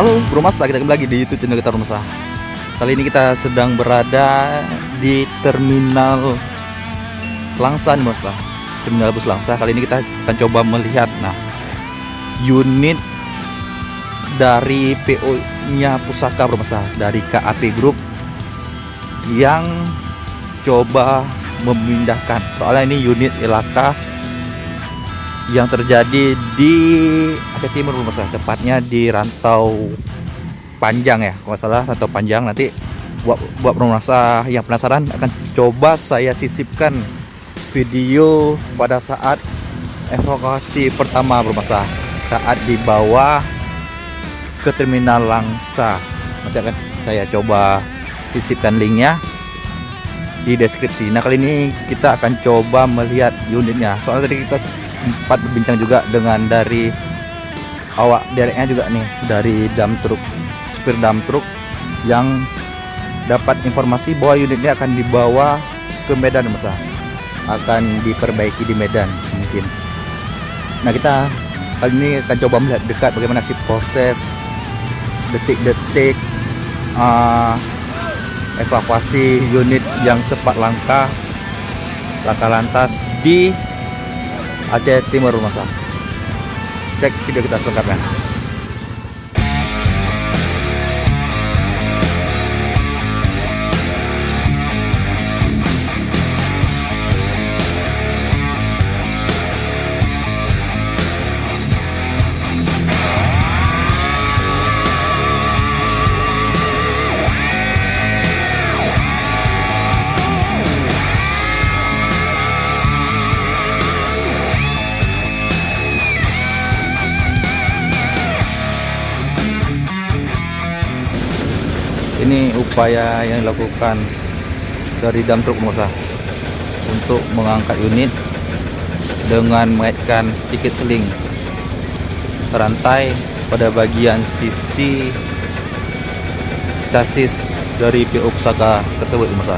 Halo Bro Mas, kita kembali lagi di YouTube channel kita Rumah. Kali ini kita sedang berada di terminal Langsa nih Mas. Terminal bus Langsa. Kali ini kita akan coba melihat unit dari PO-nya Pusaka Bro Mas, dari KAP Group yang coba memindahkan. Soalnya ini unit Elaka yang terjadi di Aceh Timur Bro Mas, tepatnya di Rantau Panjang ya, kalau salah Rantau Panjang. Nanti buat Bro Mas yang penasaran, akan coba saya sisipkan video pada saat evakuasi pertama Bro Mas, saat dibawa ke terminal Langsa. Nanti akan saya coba sisipkan linknya di deskripsi. Nah, kali ini kita akan coba melihat unitnya. Soalnya tadi kita sempat berbincang juga dengan dari awak dereknya juga nih, dari dump truck, supir dump truck, yang dapat informasi bahwa unit ini akan dibawa ke Medan Mas, akan diperbaiki di Medan mungkin. Nah, kita kali ini akan coba melihat dekat bagaimana sih proses detik-detik evakuasi unit yang sempat laka lantas di Aceh Timur Mas. Cek video kita selengkapnya. Ini upaya yang dilakukan dari dump truck Mas untuk mengangkat unit dengan mengaitkan sedikit seling rantai pada bagian sisi chassis dari PO Pusaka tersebut Mas.